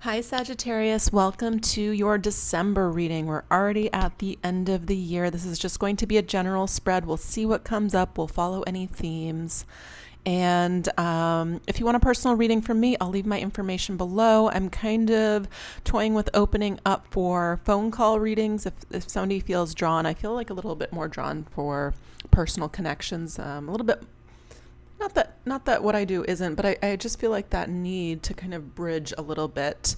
Hi Sagittarius, welcome to your December reading. We're already at the end of the year. This is just going to be a general spread. We'll see what comes up. We'll follow any themes. And if you want a personal reading from me, I'll leave my information below. I'm kind of toying with opening up for phone call readings if somebody feels drawn. I feel like a little bit more drawn for personal connections, a little bit. Not that what I do isn't, but I just feel like that need to kind of bridge a little bit.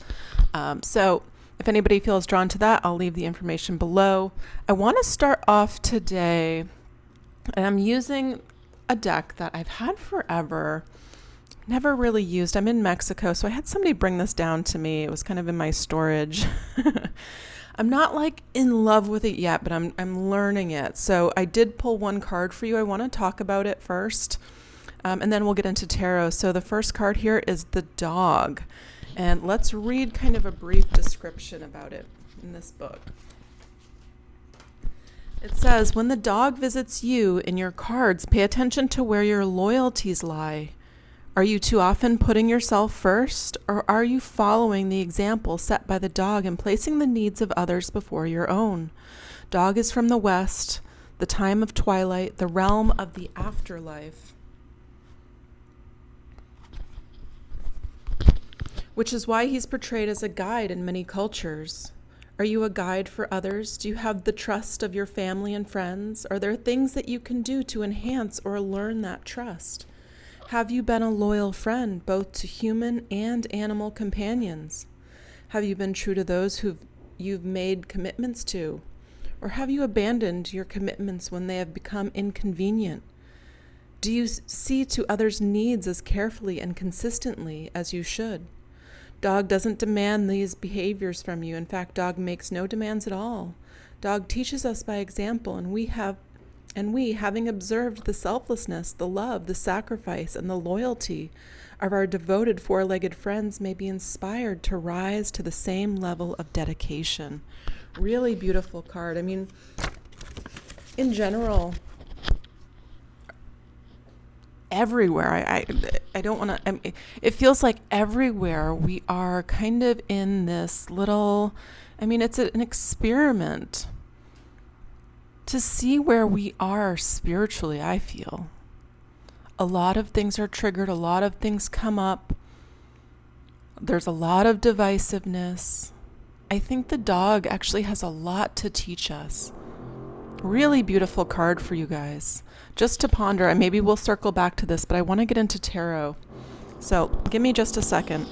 So if anybody feels drawn to that, I'll leave the information below. I want to start off today, and I'm using a deck that I've had forever, never really used. I'm in Mexico, so I had somebody bring this down to me. It was kind of in my storage. I'm not like in love with it yet, but I'm learning it. So I did pull one card for you. I want to talk about it first. And then we'll get into tarot. So the first card here is the dog. And let's read kind of a brief description about it in this book. It says, when the dog visits you in your cards, pay attention to where your loyalties lie. Are you too often putting yourself first, or are you following the example set by the dog and placing the needs of others before your own? Dog is from the West, the time of twilight, the realm of the afterlife, which is why he's portrayed as a guide in many cultures. Are you a guide for others? Do you have the trust of your family and friends? Are there things that you can do to enhance or learn that trust? Have you been a loyal friend, both to human and animal companions? Have you been true to those you've made commitments to? Or have you abandoned your commitments when they have become inconvenient? Do you see to others' needs as carefully and consistently as you should? Dog doesn't demand these behaviors from you. In fact, dog makes no demands at all. Dog teaches us by example, and we, having observed the selflessness, the love, the sacrifice, and the loyalty of our devoted four-legged friends, may be inspired to rise to the same level of dedication. Really beautiful card. I mean, in general, everywhere. I don't want to, it feels like everywhere we are kind of in this little, it's an experiment to see where we are spiritually, I feel. A lot of things are triggered, a lot of things come up. There's a lot of divisiveness. I think the dog actually has a lot to teach us. Really beautiful card for you guys. Just to ponder, and maybe we'll circle back to this, but I want to get into tarot. So give me just a second.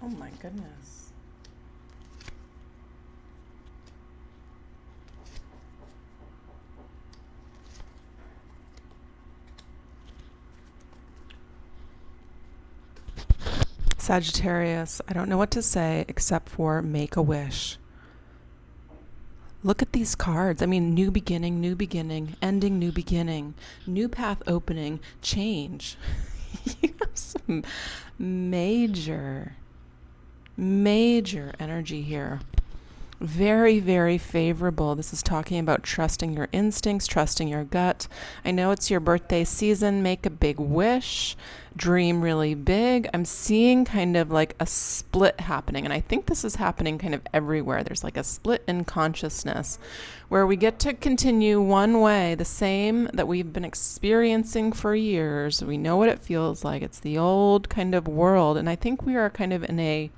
Oh my goodness. Sagittarius, I don't know what to say except for make a wish. Look at these cards. New beginning, ending, new beginning, new path opening, change. You have some major energy here. Very, very favorable. This is talking about trusting your instincts, trusting your gut. I know it's your birthday season. Make a big wish. Dream really big. I'm seeing kind of like a split happening. And I think this is happening kind of everywhere. There's like a split in consciousness where we get to continue one way, the same that we've been experiencing for years. We know what it feels like. It's the old kind of world. And I think we are kind of in a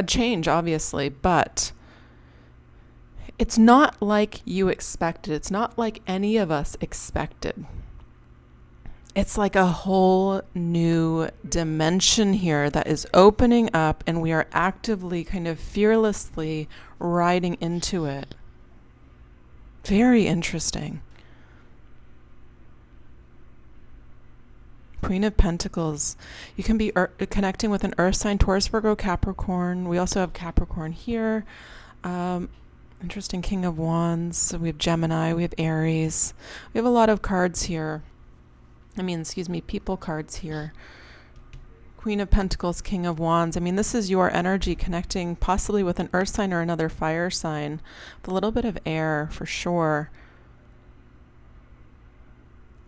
change, obviously, but It's not like you expected. It's not like any of us expected. It's like a whole new dimension here that is opening up, and we are actively, kind of fearlessly riding into it. Very interesting. Queen of Pentacles. You can be connecting with an earth sign, Taurus, Virgo, Capricorn. We also have Capricorn here. Interesting. King of Wands. So we have Gemini. We have Aries. We have a lot of cards here. People cards here. Queen of Pentacles, King of Wands. This is your energy connecting possibly with an earth sign or another fire sign, with a little bit of air for sure.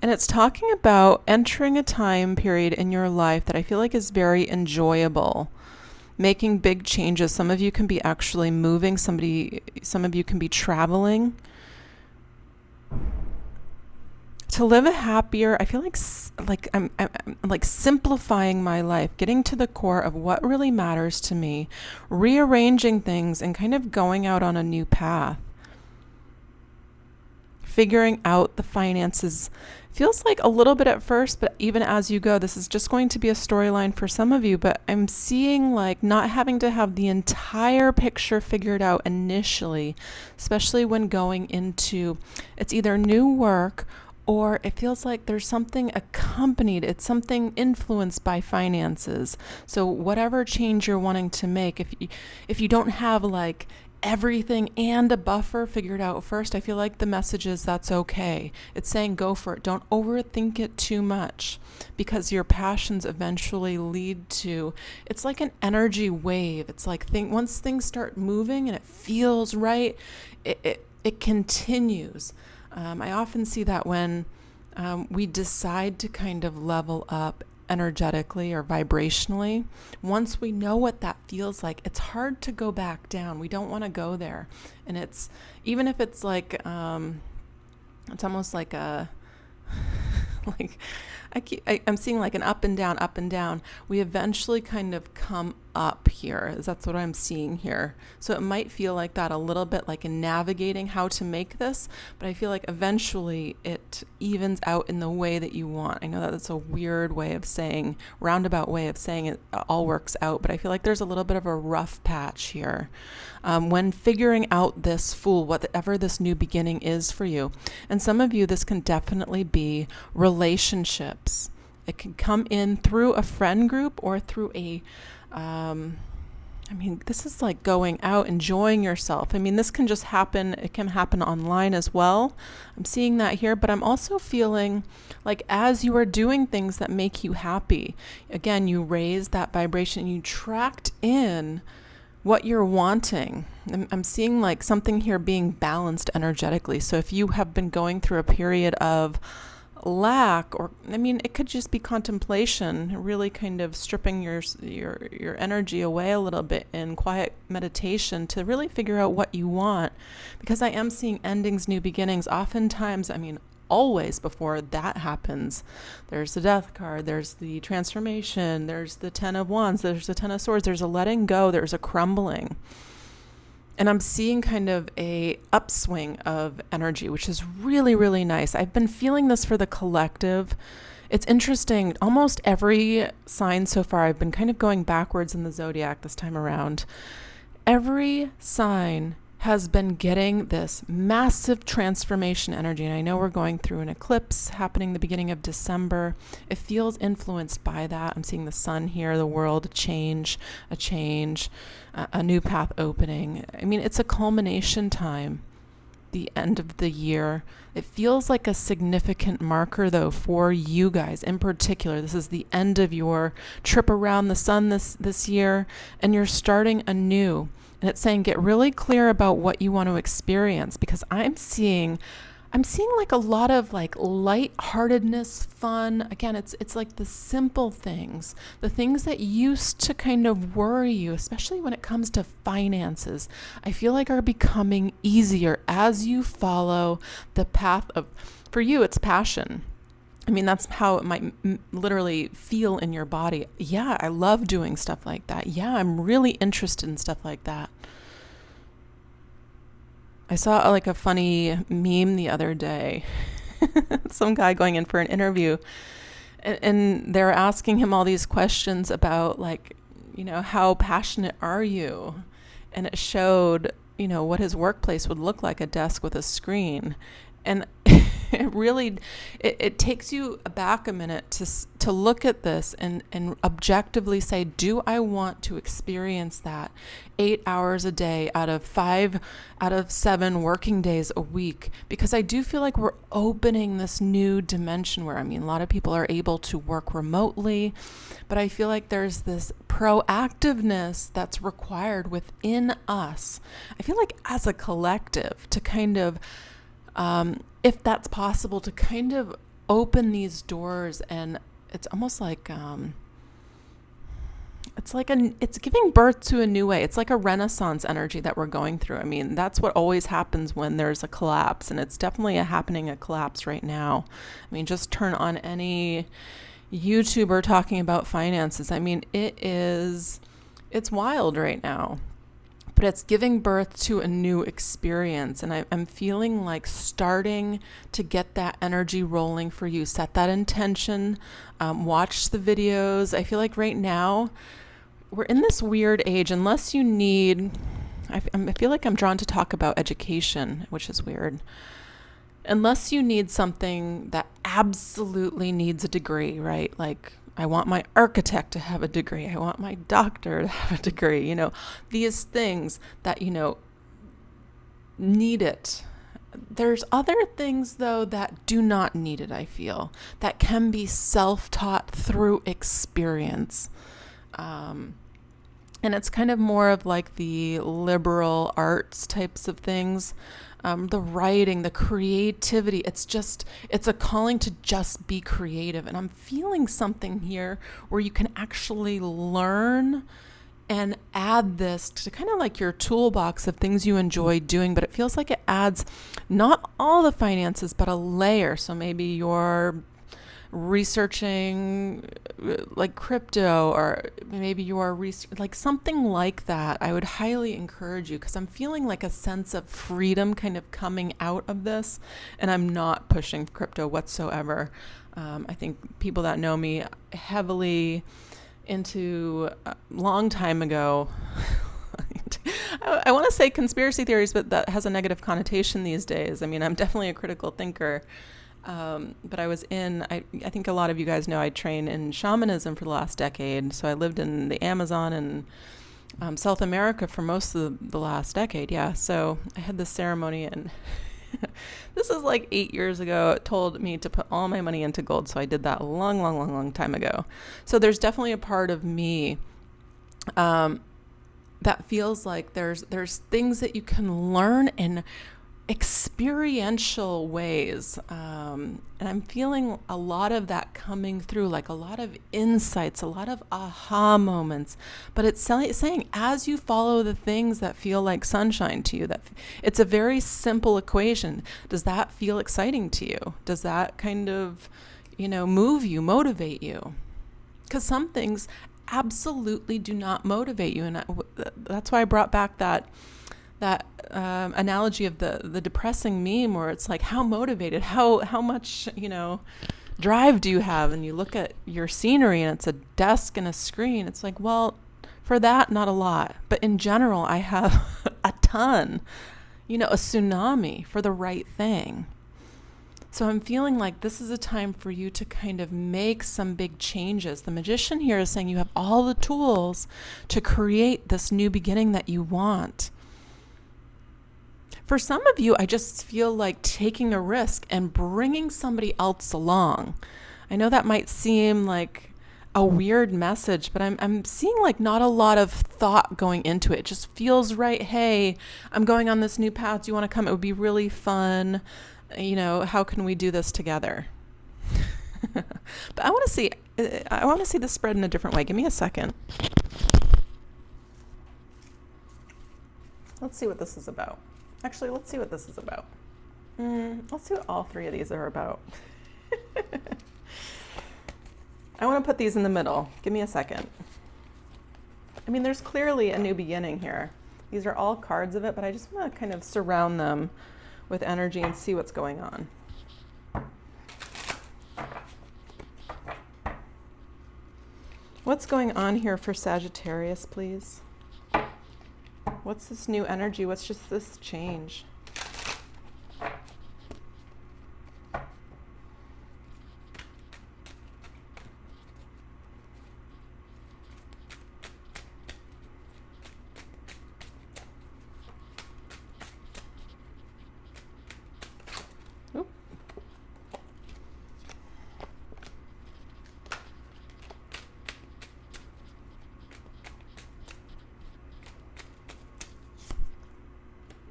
And it's talking about entering a time period in your life that I feel like is very enjoyable. Making big changes. Some of you can be actually moving. Some of you can be traveling. To live a happier, I feel like I'm like simplifying my life, getting to the core of what really matters to me, rearranging things and kind of going out on a new path. Figuring out the finances feels like a little bit at first, but even as you go, this is just going to be a storyline for some of you, but I'm seeing like not having to have the entire picture figured out initially, especially when going into, it's either new work or it feels like there's something accompanied, it's something influenced by finances. So whatever change you're wanting to make, if you don't have like everything and a buffer figured out first, I feel like the message is that's okay. It's saying go for it. Don't overthink it too much, because your passions eventually lead to, it's like an energy wave. It's like once things start moving and it feels right, it continues. I often see that when we decide to kind of level up energetically or vibrationally, once we know what that feels like, it's hard to go back down. We don't want to go there. And it's, even if it's like, it's almost like a, like, I'm seeing like an up and down. We eventually kind of come up here. That's what I'm seeing here. So it might feel like that a little bit, like in navigating how to make this, but I feel like eventually it evens out in the way that you want. I know that that's a weird way of saying, roundabout way of saying it all works out, but I feel like there's a little bit of a rough patch here when figuring out this whatever this new beginning is for you. And some of you, this can definitely be relationships. It can come in through a friend group or through a this is like going out, enjoying yourself. This can just happen. It can happen online as well. I'm seeing that here, but I'm also feeling like as you are doing things that make you happy, again, you raise that vibration, you tracked in what you're wanting. I'm seeing like something here being balanced energetically. So if you have been going through a period of lack, or it could just be contemplation, really kind of stripping your energy away a little bit in quiet meditation to really figure out what you want, because I am seeing endings, new beginnings. Oftentimes, always before that happens, there's the Death card, there's the transformation, there's the Ten of Wands, there's the Ten of Swords, there's a letting go, there's a crumbling. And I'm seeing kind of a upswing of energy, which is really, really nice. I've been feeling this for the collective. It's interesting. Almost every sign so far, I've been kind of going backwards in the zodiac this time around. Every sign has been getting this massive transformation energy. And I know we're going through an eclipse happening the beginning of December. It feels influenced by that. I'm seeing the sun here, the world, a change, a new path opening. It's a culmination time, the end of the year. It feels like a significant marker, though, for you guys in particular. This is the end of your trip around the sun this year, and you're starting anew. And it's saying get really clear about what you want to experience, because I'm seeing like a lot of like lightheartedness, fun. Again, it's like the simple things, the things that used to kind of worry you, especially when it comes to finances, I feel like are becoming easier as you follow the path of, for you, it's passion. That's how it might literally feel in your body. Yeah, I love doing stuff like that. Yeah, I'm really interested in stuff like that. I saw like a funny meme the other day. Some guy going in for an interview, and they're asking him all these questions about like, how passionate are you? And it showed, what his workplace would look like, a desk with a screen. And it really, it takes you back a minute to look at this and objectively say, do I want to experience that 8 hours a day out of 7 working days a week? Because I do feel like we're opening this new dimension where, a lot of people are able to work remotely, but I feel like there's this proactiveness that's required within us. I feel like as a collective to kind of, if that's possible, to kind of open these doors. And it's almost like, it's giving birth to a new way. It's like a Renaissance energy that we're going through. That's what always happens when there's a collapse, and it's definitely happening a collapse right now. Just turn on any YouTuber talking about finances. It's wild right now. But it's giving birth to a new experience. And I'm feeling like starting to get that energy rolling for you. Set that intention, watch the videos. I feel like right now we're in this weird age, unless you need, I feel like I'm drawn to talk about education, which is weird. Unless you need something that absolutely needs a degree, right? Like, I want my architect to have a degree. I want my doctor to have a degree. These things that, need it. There's other things, though, that do not need it, I feel, that can be self-taught through experience. And it's kind of more of like the liberal arts types of things. The writing, the creativity, it's a calling to just be creative. And I'm feeling something here where you can actually learn and add this to kind of like your toolbox of things you enjoy doing, but it feels like it adds not all the finances, but a layer. So maybe you're researching like crypto, or maybe you are like something like that. I would highly encourage you, because I'm feeling like a sense of freedom kind of coming out of this, and I'm not pushing crypto whatsoever. I think people that know me heavily into a long time ago, I want to say conspiracy theories, but that has a negative connotation these days. I'm definitely a critical thinker. But I think a lot of you guys know I train in shamanism for the last decade. So I lived in the Amazon and South America for most of the last decade. Yeah. So I had this ceremony, and this is like 8 years ago. It told me to put all my money into gold. So I did that a long time ago. So there's definitely a part of me, that feels like there's things that you can learn in experiential ways, and I'm feeling a lot of that coming through, like a lot of insights, a lot of aha moments. But it's saying, as you follow the things that feel like sunshine to you, that it's a very simple equation. Does that feel exciting to you? Does that kind of, move you, motivate you? Because some things absolutely do not motivate you, and that's why I brought back that analogy of the depressing meme, where it's like, how motivated, how much, drive do you have? And you look at your scenery and it's a desk and a screen. It's like, well, for that, not a lot. But in general, I have a ton, a tsunami for the right thing. So I'm feeling like this is a time for you to kind of make some big changes. The magician here is saying you have all the tools to create this new beginning that you want. For some of you, I just feel like taking a risk and bringing somebody else along. I know that might seem like a weird message, but I'm seeing like not a lot of thought going into it. It just feels right. Hey, I'm going on this new path. Do you want to come? It would be really fun. How can we do this together? But I want to see this spread in a different way. Give me a second. Let's see what this is about. Actually, let's see what this is about. Let's see what all three of these are about. I want to put these in the middle. Give me a second. There's clearly a new beginning here. These are all cards of it, but I just want to kind of surround them with energy and see what's going on. What's going on here for Sagittarius, please? What's this new energy? What's just this change?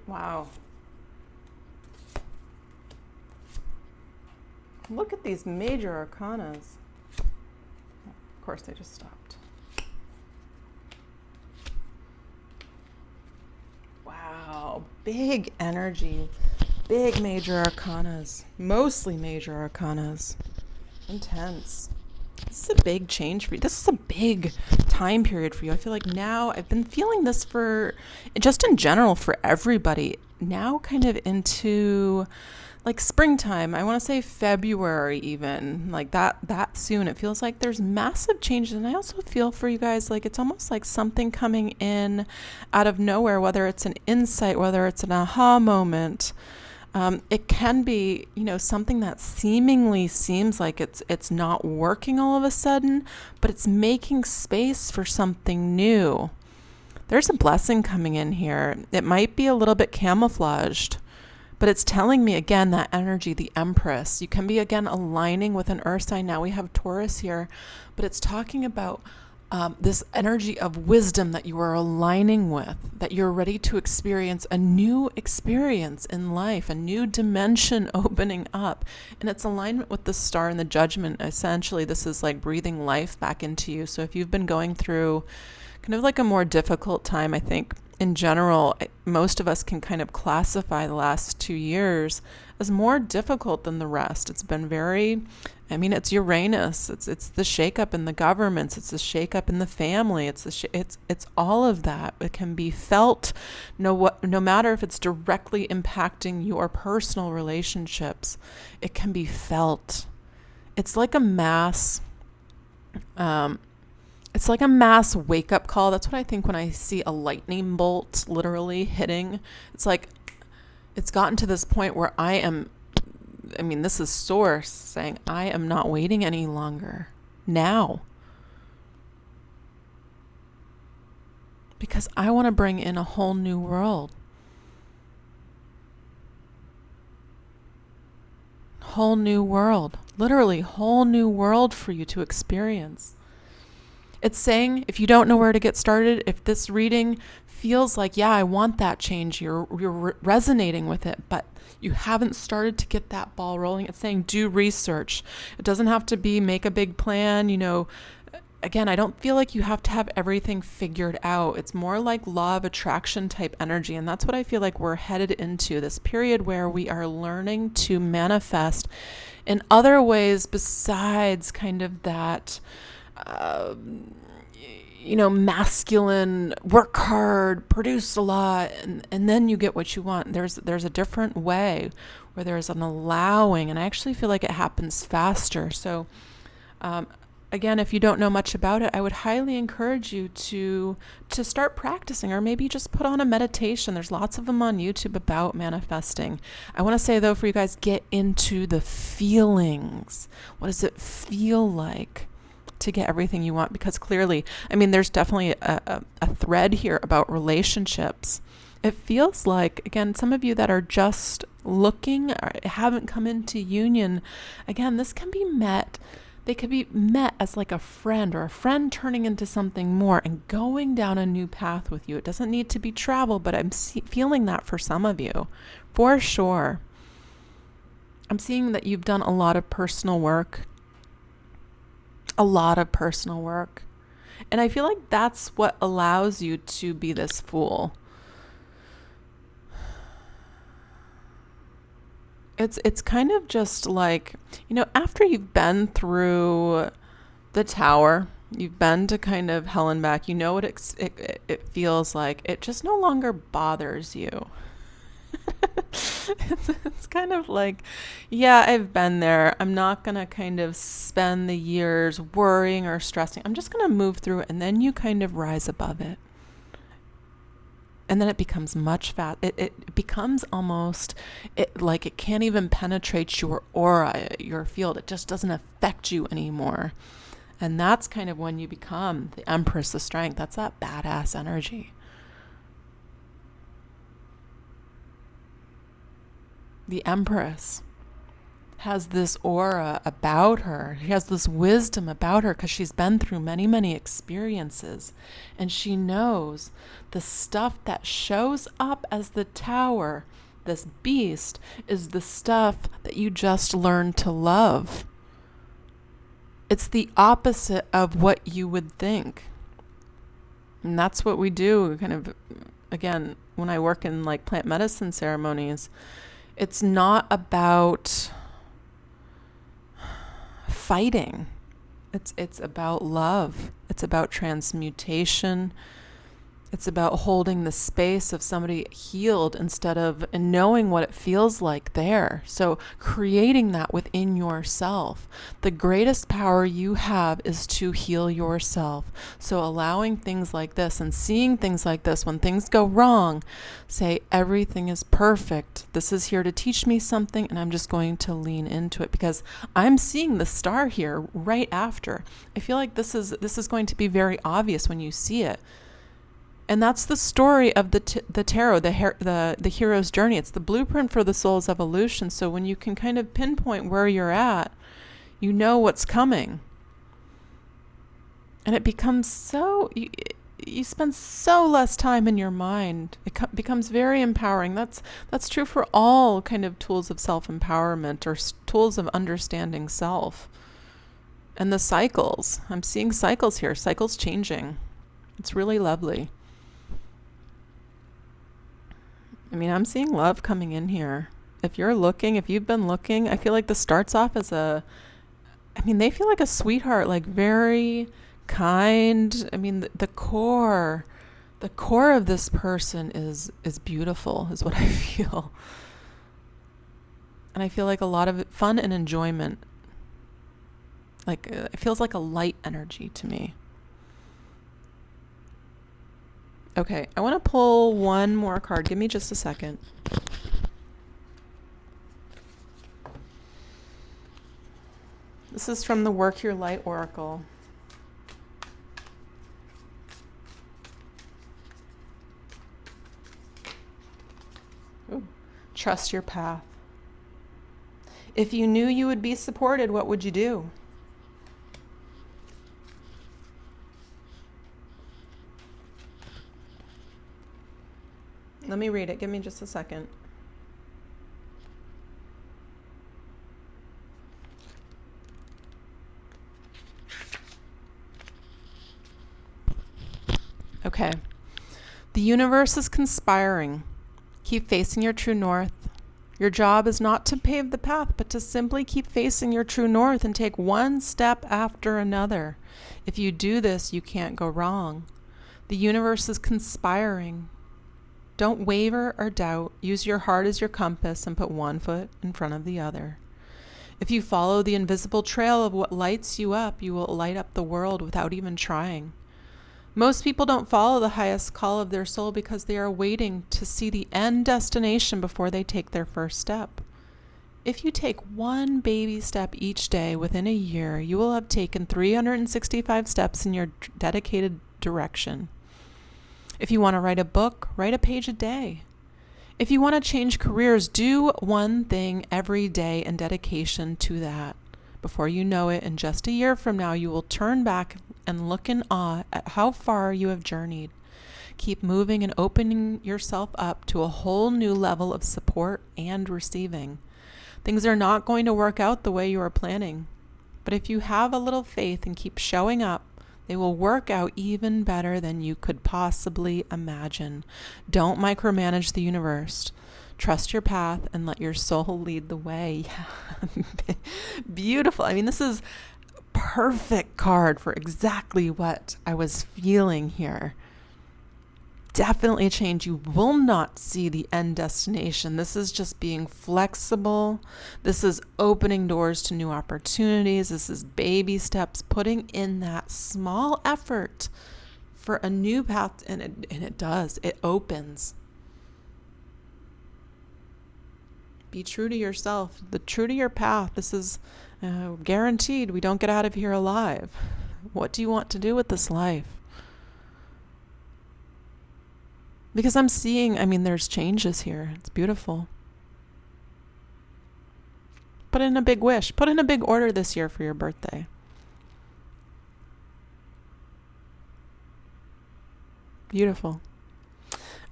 Wow. Look at these major arcanas. Of course, they just stopped. Wow, big energy, big major arcanas, mostly major arcanas. Intense. This is a big change for you. This is a big time period for you. I feel like now I've been feeling this for just in general for everybody. Now kind of into like springtime. I want to say February even, like that soon. It feels like there's massive changes. And I also feel for you guys like it's almost like something coming in out of nowhere, whether it's an insight, whether it's an aha moment. It can be, something that seemingly seems like it's not working all of a sudden, but it's making space for something new. There's a blessing coming in here. It might be a little bit camouflaged, but it's telling me again that energy, the Empress. You can be again aligning with an earth sign. Now we have Taurus here, but it's talking about this energy of wisdom that you are aligning with, that you're ready to experience a new experience in life, a new dimension opening up. And it's alignment with the star and the judgment. Essentially, this is like breathing life back into you. So if you've been going through kind of like a more difficult time, I think in general, most of us can kind of classify the last 2 years as more difficult than the rest. It's been it's Uranus. It's the shakeup in the governments. It's the shakeup in the family. It's all of that. It can be felt, no matter if it's directly impacting your personal relationships. It can be felt. It's like a mass. It's like a mass wake-up call. That's what I think when I see a lightning bolt literally hitting. It's like it's gotten to this point where this is Source saying, I am not waiting any longer. Now. Because I want to bring in a whole new world. Whole new world. Literally, whole new world for you to experience. It's saying, if you don't know where to get started, if this reading feels like, yeah, I want that change, you're resonating with it, but you haven't started to get that ball rolling, it's saying do research. It doesn't have to be make a big plan, Again, I don't feel like you have to have everything figured out. It's more like law of attraction type energy, and that's what I feel like we're headed into, this period where we are learning to manifest in other ways besides kind of that masculine, work hard, produce a lot, and then you get what you want. There's a different way where there's an allowing, and I actually feel like it happens faster. So again, if you don't know much about it, I would highly encourage you to start practicing, or maybe just put on a meditation. There's lots of them on YouTube about manifesting. I want to say though, for you guys, get into the feelings. What does it feel like to get everything you want? Because clearly, there's definitely a thread here about relationships. It feels like, again, some of you that are just looking or haven't come into union, again, this can be met. They could be met as like a friend, or a friend turning into something more and going down a new path with you. It doesn't need to be travel, but I'm feeling that for some of you, for sure. I'm seeing that you've done a lot of personal work. And I feel like that's what allows you to be this fool. It's kind of just like, after you've been through the tower, You've been to kind of hell and back. You know what it feels like. It just no longer bothers you. It's kind of like, yeah, I've been there. I'm not going to kind of spend the years worrying or stressing. I'm just going to move through it, and then you kind of rise above it. And then it becomes much fast. It becomes almost like it can't even penetrate your aura, your field. It just doesn't affect you anymore. And that's kind of when you become the Empress of Strength. That's that badass energy. The Empress has this aura about her. She has this wisdom about her because she's been through many, many experiences. And she knows the stuff that shows up as the Tower, this beast, is the stuff that you just learned to love. It's the opposite of what you would think. And that's what we do kind of, again, when I work in like plant medicine ceremonies. It's not about fighting. It's about love. It's about transmutation. It's about holding the space of somebody healed instead of knowing what it feels like there. So creating that within yourself. The greatest power you have is to heal yourself. So allowing things like this and seeing things like this when things go wrong, say everything is perfect. This is here to teach me something, and I'm just going to lean into it because I'm seeing the star here right after. I feel like this is going to be very obvious when you see it. And that's the story of the tarot, the hero's journey. It's the blueprint for the soul's evolution. So when you can kind of pinpoint where you're at, you know what's coming. And it becomes so, you spend so less time in your mind. It becomes very empowering. That's true for all kind of tools of self-empowerment or tools of understanding self. And the cycles. I'm seeing cycles here, cycles changing. It's really lovely. I mean, I'm seeing love coming in here. If you've been looking, I feel like this starts off as they feel like a sweetheart, like very kind. I mean, the core of this person is beautiful, is what I feel. And I feel like a lot of fun and enjoyment. Like, it feels like a light energy to me. Okay, I want to pull one more card. Give me just a second. This is from the Work Your Light Oracle. Ooh, trust your path. If you knew you would be supported, what would you do? Let me read it. Give me just a second. Okay. The universe is conspiring. Keep facing your true north. Your job is not to pave the path, but to simply keep facing your true north and take one step after another. If you do this, you can't go wrong. The universe is conspiring. Don't waver or doubt. Use your heart as your compass and put one foot in front of the other. If you follow the invisible trail of what lights you up, you will light up the world without even trying. Most people don't follow the highest call of their soul because they are waiting to see the end destination before they take their first step. If you take one baby step each day within a year, you will have taken 365 steps in your dedicated direction. If you want to write a book, write a page a day. If you want to change careers, do one thing every day in dedication to that. Before you know it, in just a year from now, you will turn back and look in awe at how far you have journeyed. Keep moving and opening yourself up to a whole new level of support and receiving. Things are not going to work out the way you are planning, but if you have a little faith and keep showing up, they will work out even better than you could possibly imagine. Don't micromanage the universe. Trust your path and let your soul lead the way. Yeah. Beautiful. I mean, this is perfect card for exactly what I was feeling here. Definitely a change. You will not see the end destination. This is just being flexible. This is opening doors to new opportunities. This is baby steps, putting in that small effort for a new path, and it does. It opens. Be true to yourself, true to your path. This is guaranteed. We don't get out of here alive. What do you want to do with this life? Because I'm seeing, there's changes here. It's beautiful. Put in a big wish. Put in a big order this year for your birthday. Beautiful.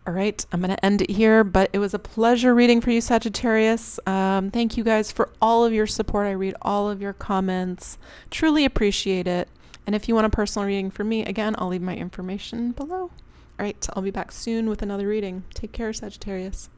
All right, I'm going to end it here, but it was a pleasure reading for you, Sagittarius. Thank you guys for all of your support. I read all of your comments. Truly appreciate it. And if you want a personal reading from me, again, I'll leave my information below. All right, I'll be back soon with another reading. Take care, Sagittarius.